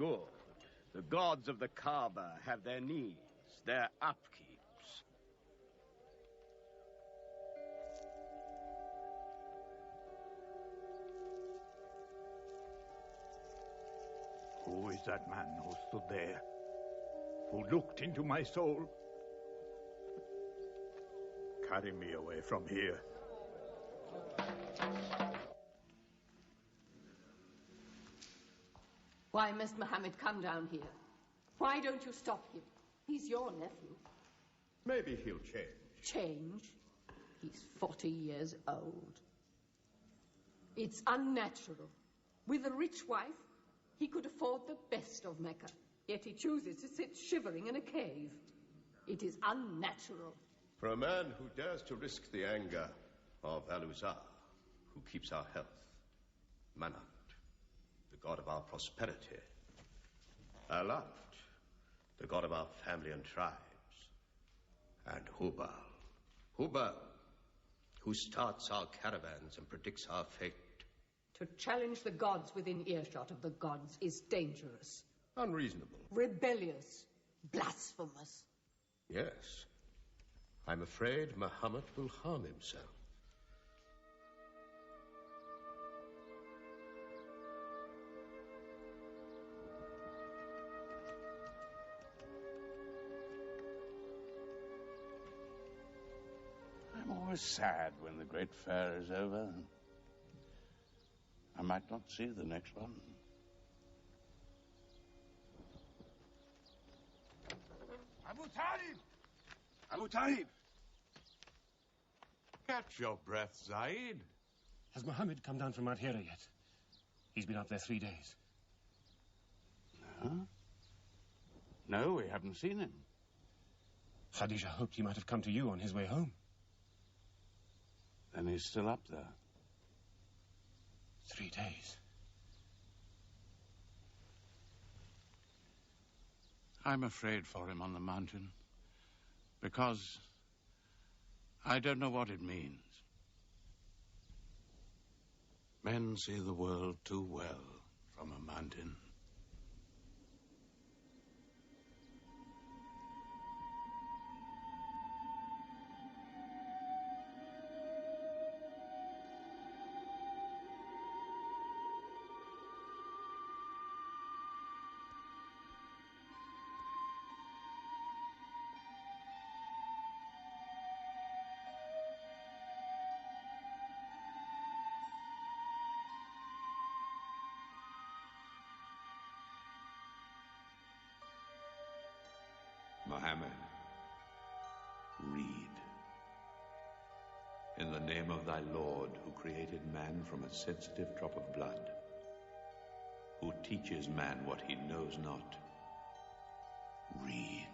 Good. The gods of the Kaaba have their needs, their upkeeps. Who is that man who stood there? Who looked into my soul? Carry me away from here. Why must Muhammad come down here? Why don't you stop him? He's your nephew. Maybe he'll change. Change? He's 40 years old. It's unnatural. With a rich wife, he could afford the best of Mecca. Yet he chooses to sit shivering in a cave. It is unnatural. For a man who dares to risk the anger of Al-Uzza, who keeps our health, Manat, the god of our prosperity, Alat, the god of our family and tribes, and Hubal, who starts our caravans and predicts our fate. To challenge the gods within earshot of the gods is dangerous. Unreasonable. Rebellious. Blasphemous. Yes. I'm afraid Muhammad will harm himself. I'm always sad when the great fair is over. I might not see the next one. Abu Talib! Abu Talib! Catch your breath, Zaid. Has Muhammad come down from Mount Hira yet? He's been up there 3 days. No, we haven't seen him. Khadija hoped he might have come to you on his way home. Then he's still up there. 3 days. I'm afraid for him on the mountain, because I don't know what it means. Men see the world too well from a mountain. Muhammad, read. In the name of thy Lord, who created man from a sensitive drop of blood, who teaches man what he knows not, read.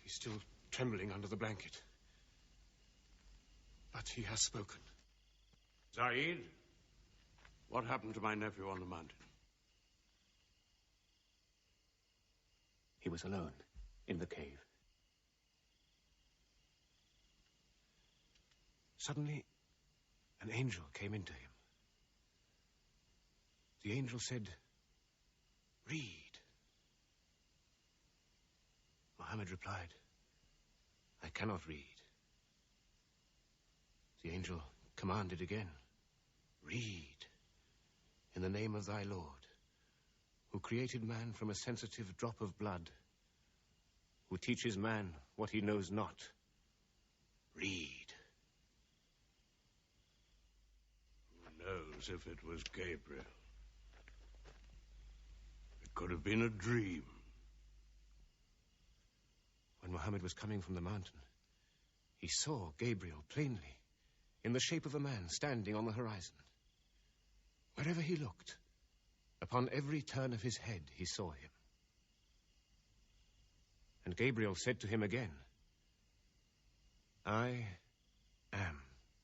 He's still trembling under the blanket. But he has spoken. Zaid, what happened to my nephew on the mountain? He was alone in the cave. Suddenly, an angel came into him. The angel said, "Read." Muhammad replied, "I cannot read." The angel commanded again, "Read, in the name of thy Lord, who created man from a sensitive drop of blood, who teaches man what he knows not. Read." Who knows if it was Gabriel? It could have been a dream. When Muhammad was coming from the mountain, he saw Gabriel plainly, in the shape of a man standing on the horizon. Wherever he looked, upon every turn of his head, he saw him. And Gabriel said to him again, I am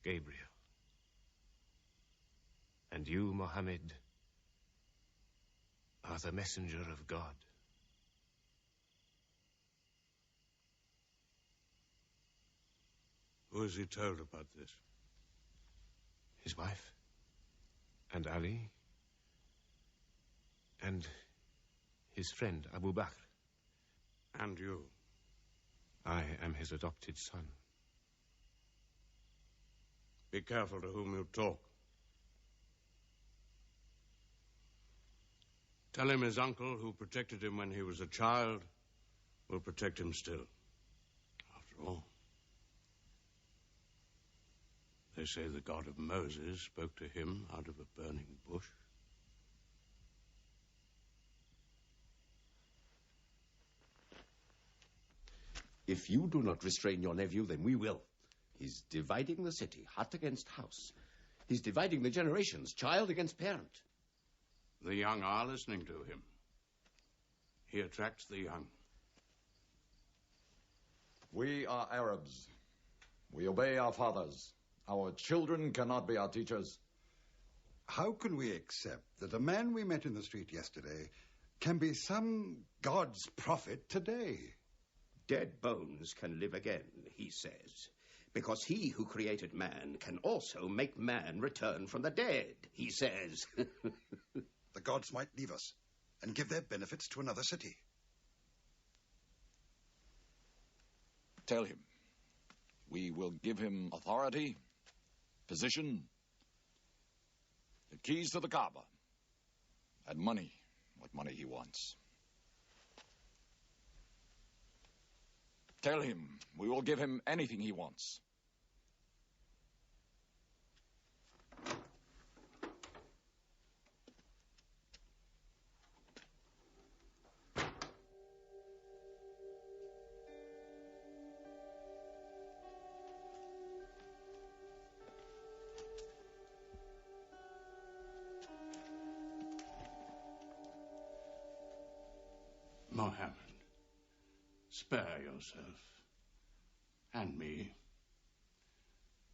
Gabriel. And you, Mohammed, are the messenger of God. Who has he told about this? His wife, and Ali, and his friend Abu Bakr. And you? I am his adopted son. Be careful to whom you talk. Tell him his uncle, who protected him when he was a child, will protect him still. After all, they say the God of Moses spoke to him out of a burning bush. If you do not restrain your nephew, then we will. He's dividing the city, hut against house. He's dividing the generations, child against parent. The young are listening to him. He attracts the young. We are Arabs. We obey our fathers. Our children cannot be our teachers. How can we accept that a man we met in the street yesterday can be some God's prophet today? Dead bones can live again, he says, because he who created man can also make man return from the dead, he says. The gods might leave us and give their benefits to another city. Tell him we will give him authority, position, the keys to the Kaaba, and money, what money he wants. Tell him we will give him anything he wants. Mohammed, spare yourself. And me.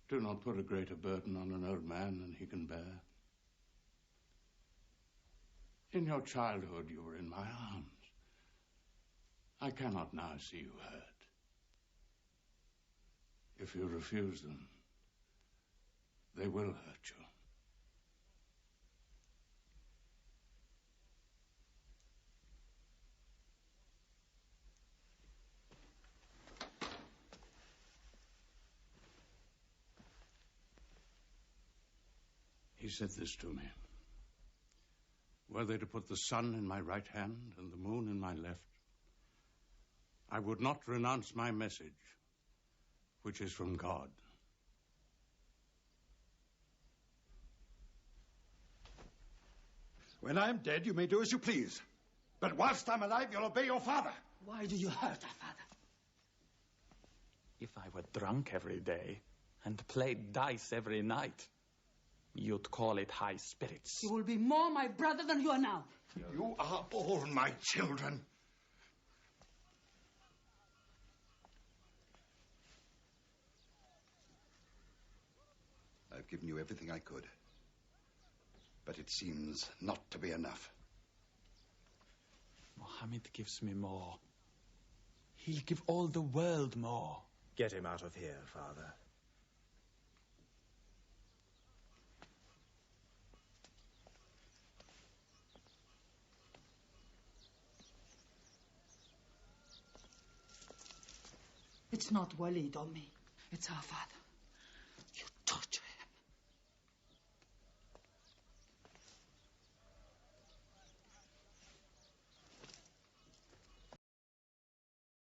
Do not put a greater burden on an old man than he can bear. In your childhood, you were in my arms. I cannot now see you hurt. If you refuse them, they will hurt you. He said this to me. Were they to put the sun in my right hand and the moon in my left, I would not renounce my message, which is from God. When I'm dead, you may do as you please. But whilst I'm alive, you'll obey your father. Why do you hurt our father? If I were drunk every day and played dice every night, you'd call it high spirits. You will be more my brother than you are now. You are all my children. I've given you everything I could. But it seems not to be enough. Mohammed gives me more. He'll give all the world more. Get him out of here, Father. It's not Walid or me. It's our father.